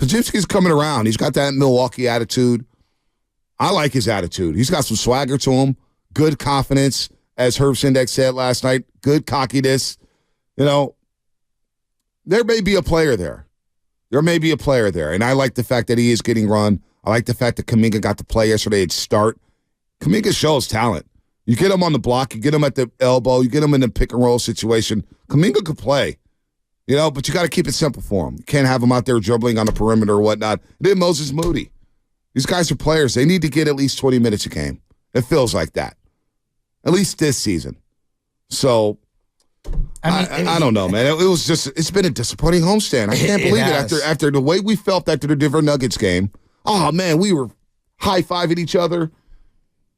Podziemski's coming around. He's got that Milwaukee attitude. I like his attitude. He's got some swagger to him, good confidence, as Herb Sendek said last night, good cockiness. You know, there may be a player there. There may be a player there, and I like the fact that he is getting run. I like the fact that Kuminga got to play yesterday at start. Kuminga shows talent. You get him on the block, you get him at the elbow, you get him in the pick-and-roll situation. Kuminga could play, you know, but you got to keep it simple for him. You can't have him out there dribbling on the perimeter or whatnot. And then Moses Moody. These guys are players. They need to get at least 20 minutes a game. It feels like that, at least this season. So, I don't know, man. It's been a disappointing homestand. I can't believe it after the way we felt after the Denver Nuggets game. Oh, man, we were high-fiving each other.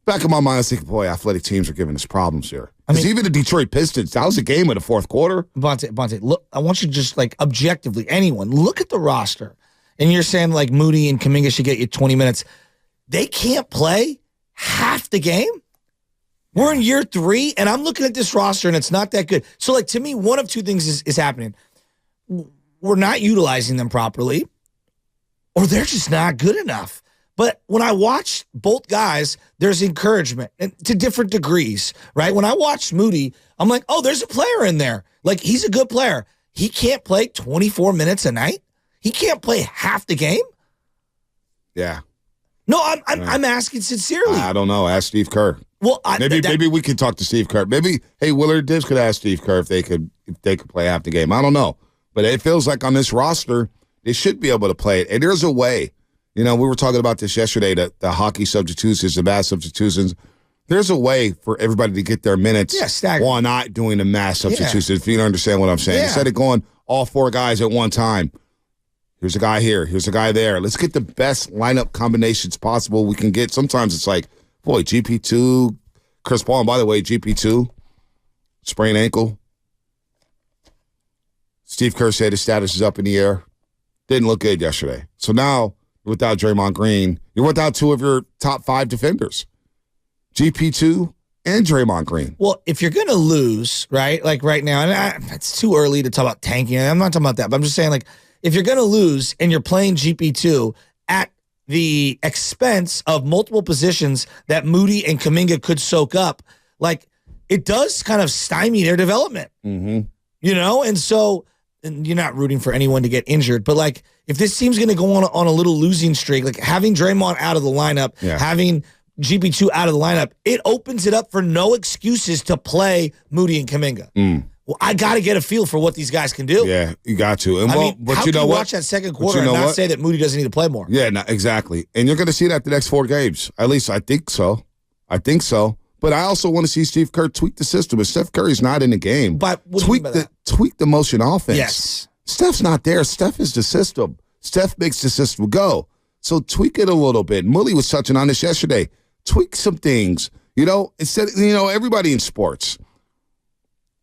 Back in my mind, I was thinking, boy, athletic teams are giving us problems here. Because even the Detroit Pistons, that was a game in the fourth quarter. Bonte, look, I want you to just, like, objectively, anyone, look at the roster. And you're saying, like, Moody and Kuminga should get you 20 minutes. They can't play half the game? We're in year 3, and I'm looking at this roster, and it's not that good. So, like, to me, one of two things is happening. We're not utilizing them properly, or they're just not good enough. But when I watch both guys, there's encouragement and to different degrees, right? When I watch Moody, I'm like, oh, there's a player in there. Like, he's a good player. He can't play 24 minutes a night? He can't play half the game? Yeah. No, I'm asking sincerely. I don't know. Ask Steve Kerr. Well, maybe we could talk to Steve Kerr. Maybe Willard Dibbs could ask Steve Kerr if they could play half the game. I don't know, but it feels like on this roster they should be able to play it. And there's a way. You know, we were talking about this yesterday. The hockey substitutions, the mass substitutions. There's a way for everybody to get their minutes. Yeah, staggered. While not doing the mass substitutions. If you don't understand what I'm saying, instead of going all 4 guys at one time. Here's a guy here. Here's a guy there. Let's get the best lineup combinations possible we can get. Sometimes it's like, boy, GP2, Chris Paul. And by the way, GP2, sprained ankle. Steve Kerr said his status is up in the air. Didn't look good yesterday. So now, without Draymond Green, you're without 2 of your top 5 defenders. GP2 and Draymond Green. Well, if you're going to lose, right, like right now, and it's too early to talk about tanking. I'm not talking about that, but I'm just saying, like, if you're going to lose and you're playing GP2 at the expense of multiple positions that Moody and Kuminga could soak up, like, it does kind of stymie their development. Mm-hmm. You know? And so, and you're not rooting for anyone to get injured, but, like, if this team's going to go on a little losing streak, like having Draymond out of the lineup, having GP2 out of the lineup, it opens it up for no excuses to play Moody and Kuminga. Well, I got to get a feel for what these guys can do. Yeah, you got to. And but how you can know you what? Watch that second quarter and not say that Moody doesn't need to play more? Yeah, exactly. And you're going to see that the next 4 games. At least I think so. But I also want to see Steve Kerr tweak the system. If Steph Curry's not in the game, but tweak the motion offense. Yes. Steph's not there. Steph is the system. Steph makes the system go. So tweak it a little bit. Mully was touching on this yesterday. Tweak some things. You know, everybody in sports,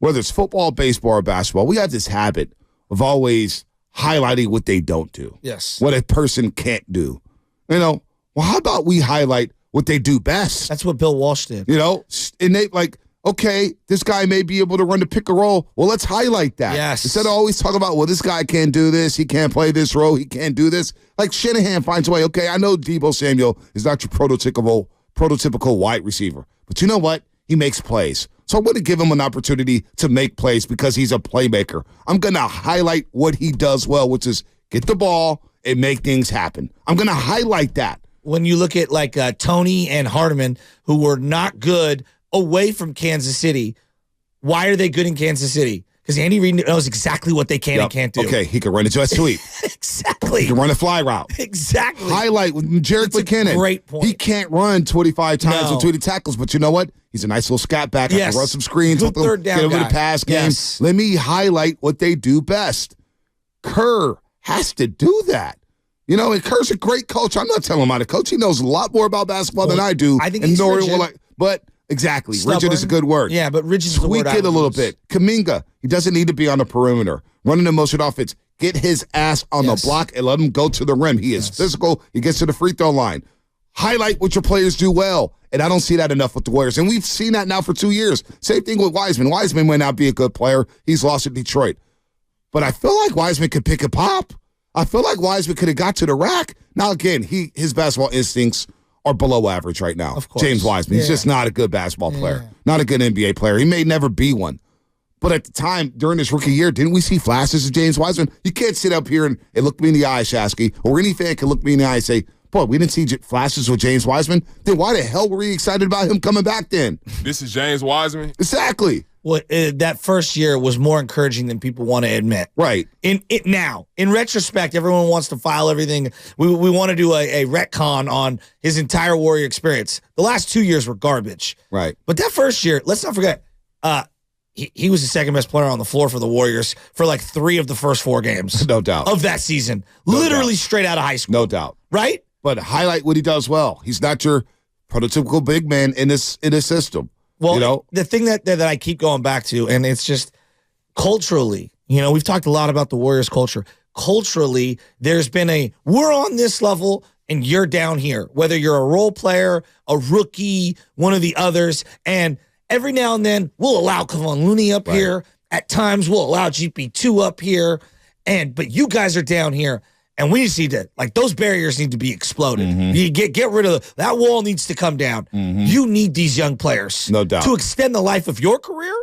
whether it's football, baseball, or basketball, we have this habit of always highlighting what they don't do. Yes. What a person can't do. You know, well, how about we highlight what they do best? That's what Bill Walsh did. You know, and they like, okay, this guy may be able to run the pick and roll. Well, let's highlight that. Yes. Instead of always talking about, well, this guy can't do this. He can't play this role. He can't do this. Like Shanahan finds a way. Okay, I know Deebo Samuel is not your prototypical wide receiver. But you know what? He makes plays. So I'm going to give him an opportunity to make plays because he's a playmaker. I'm going to highlight what he does well, which is get the ball and make things happen. I'm going to highlight that. When you look at like Tony and Hardiman, who were not good away from Kansas City, why are they good in Kansas City? Because Andy Reid knows exactly what they can and can't do. Okay, he can run a jet sweep. Exactly. He can run a fly route. Exactly. Highlight with Jerick McKinnon. Great point. He can't run 25 times between the tackles, but you know what? He's a nice little scat back. I can run some screens. Good third down get over guy. the pass game. Yes. Let me highlight what they do best. Kerr has to do that. You know, and Kerr's a great coach. I'm not telling him how to coach. He knows a lot more about basketball than I do. I think he's rigid. But exactly. Stubborn. Rigid is a good word. Yeah, but rigid is the word. Tweak it a little bit. Kuminga, he doesn't need to be on the perimeter. Running the motion offense. Get his ass on the block and let him go to the rim. He is physical. He gets to the free throw line. Highlight what your players do well. And I don't see that enough with the Warriors. And we've seen that now for 2 years. Same thing with Wiseman. Wiseman might not be a good player. He's lost at Detroit. But I feel like Wiseman could pick a pop. I feel like Wiseman could have got to the rack. Now, again, his basketball instincts are below average right now. Of course. James Wiseman. He's just not a good basketball player, not a good NBA player. He may never be one. But at the time, during his rookie year, didn't we see flashes of James Wiseman? You can't sit up here and look me in the eye, Shasky, or any fan can look me in the eye and say, boy, we didn't see flashes with James Wiseman. Then why the hell were we excited about him coming back then? This is James Wiseman? Exactly. Well, that first year was more encouraging than people want to admit. Right. In retrospect, everyone wants to file everything. We want to do a retcon on his entire Warrior experience. The last 2 years were garbage. Right. But that first year, let's not forget, he was the second best player on the floor for the Warriors for like 3 of the first 4 games. No doubt. Of that season. Literally straight out of high school. No doubt. Right? But highlight what he does well. He's not your prototypical big man in this system. Well, the thing that I keep going back to, and it's just culturally, we've talked a lot about the Warriors culture. Culturally, there's been we're on this level and you're down here, whether you're a role player, a rookie, one of the others. And every now and then we'll allow Kevon Looney up here. At times we'll allow GP2 up here. But you guys are down here. And we just need to, those barriers need to be exploded. You get rid of that wall needs to come down. You need these young players, no doubt, to extend the life of your career.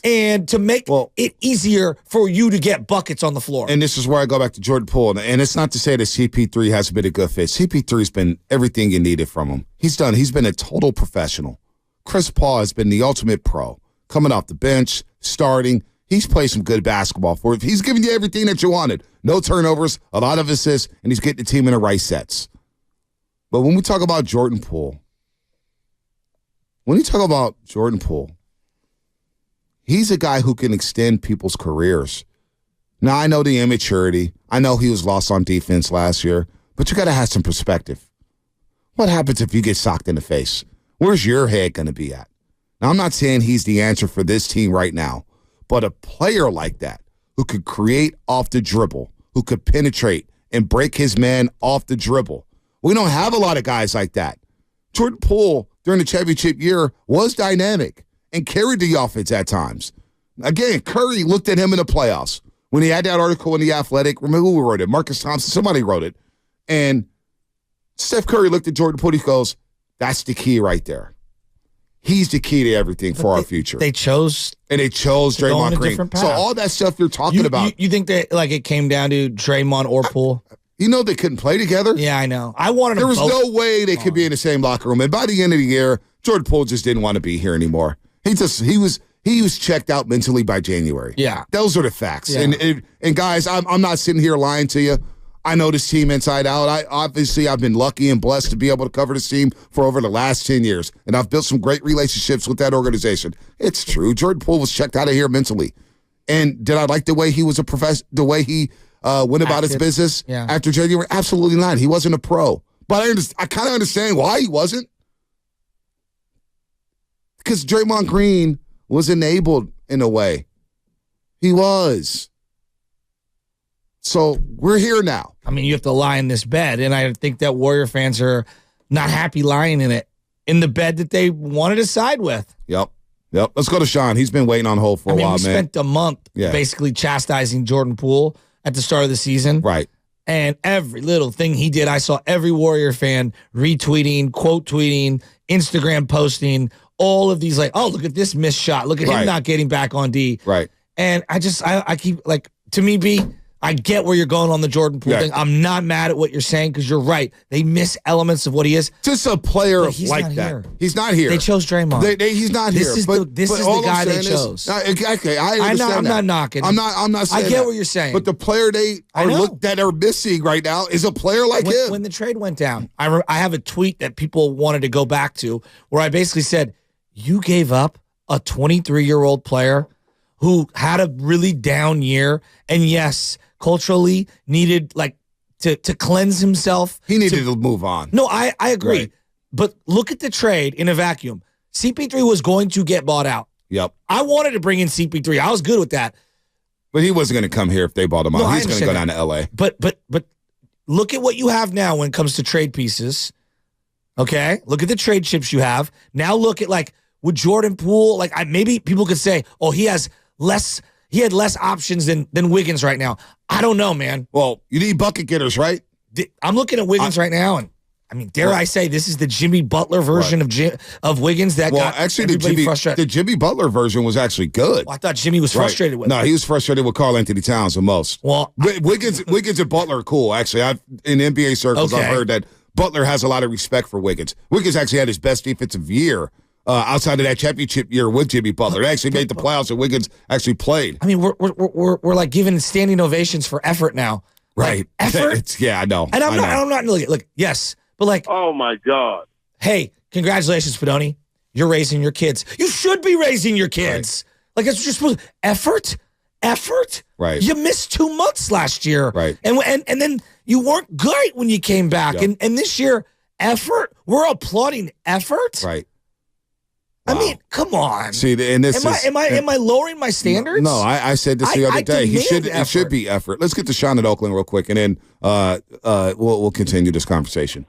And to make it easier for you to get buckets on the floor. And this is where I go back to Jordan Poole. And it's not to say that CP3 hasn't been a good fit. CP3's been everything you needed from him. He's been a total professional. Chris Paul has been the ultimate pro, coming off the bench, starting. He's played some good basketball for you. He's giving you everything that you wanted. No turnovers, a lot of assists, and he's getting the team in the right sets. But when we talk about Jordan Poole, he's a guy who can extend people's careers. Now, I know the immaturity. I know he was lost on defense last year, but you got to have some perspective. What happens if you get socked in the face? Where's your head going to be at? Now, I'm not saying he's the answer for this team right now, but a player like that who could create off the dribble, who could penetrate and break his man off the dribble. We don't have a lot of guys like that. Jordan Poole, during the championship year, was dynamic and carried the offense at times. Again, Curry looked at him in the playoffs when he had that article in The Athletic. Remember who wrote it? Marcus Thompson. Somebody wrote it. And Steph Curry looked at Jordan Poole. He goes, that's the key right there. He's the key to everything for our future. They chose Draymond Green. So all that stuff you're talking about. You think that it came down to Draymond or Poole? They couldn't play together? Yeah, I know. I wanted There was no way they could be in the same locker room. And by the end of the year, Jordan Poole just didn't want to be here anymore. He was checked out mentally by January. Yeah. Those are the facts. Yeah. And guys, I'm not sitting here lying to you. I know this team inside out. I've been lucky and blessed to be able to cover this team for over the last 10 years. And I've built some great relationships with that organization. It's true. Jordan Poole was checked out of here mentally. And did I like the way he was the way he went about his business after January? Absolutely not. He wasn't a pro. But I kind of understand why he wasn't. Because Draymond Green was enabled in a way. He was. So we're here now. I mean, you have to lie in this bed, and I think that Warrior fans are not happy lying in the bed that they wanted to side with. Yep. Let's go to Sean. He's been waiting on hold for a while, man. We spent a month basically chastising Jordan Poole at the start of the season. Right. And every little thing he did, I saw every Warrior fan retweeting, quote tweeting, Instagram posting, all of these oh, look at this missed shot. Look at him not getting back on D. Right. And I keep to me, B, I get where you're going on the Jordan Poole thing. I'm not mad at what you're saying because you're right. They miss elements of what he is. Just a player like that. Here. He's not here. They chose Draymond. He's not here. This is the guy they chose. Okay, I understand I'm not knocking. I'm not saying I get what you're saying. But the player that are missing right now is a player like him. When the trade went down, I have a tweet that people wanted to go back to where I basically said, you gave up a 23-year-old player who had a really down year, and yes, culturally needed to cleanse himself. He needed to move on. No, I agree. Right. But look at the trade in a vacuum. CP3 was going to get bought out. Yep. I wanted to bring in CP3. I was good with that. But he wasn't going to come here if they bought him out. He's going to go down to LA. But look at what you have now when it comes to trade pieces. Okay? Look at the trade chips you have. Now look at with Jordan Poole, maybe people could say, oh, he has he had less options than Wiggins right now. I don't know, man. Well, you need bucket getters, right? I'm looking at Wiggins right now, and I mean, dare I say, this is the Jimmy Butler version of Wiggins that got everybody frustrated. The Jimmy Butler version was actually good. Well, I thought Jimmy was frustrated with it. No, he was frustrated with Karl Anthony Towns the most. Well, Wiggins and Butler are cool, actually. In NBA circles, I've heard that Butler has a lot of respect for Wiggins. Wiggins actually had his best defensive year outside of that championship year with Jimmy Butler. They actually made the playoffs, and Wiggins actually played. I mean, we're like giving standing ovations for effort now. Right. Like, effort? Yeah, I know. And I'm not look, yes. But like, oh my God! Hey, congratulations, Fedoni. You're raising your kids. You should be raising your kids. Right. Like that's what you're supposed to. Effort. Right. You missed 2 months last year. Right. And then you weren't great when you came back. Yep. And this year, effort. We're applauding effort. Right. Wow. I mean, come on. See, and this am I lowering my standards? No, I said this the other day. It should be effort. Let's get to Sean at Oakland real quick, and then we'll continue this conversation.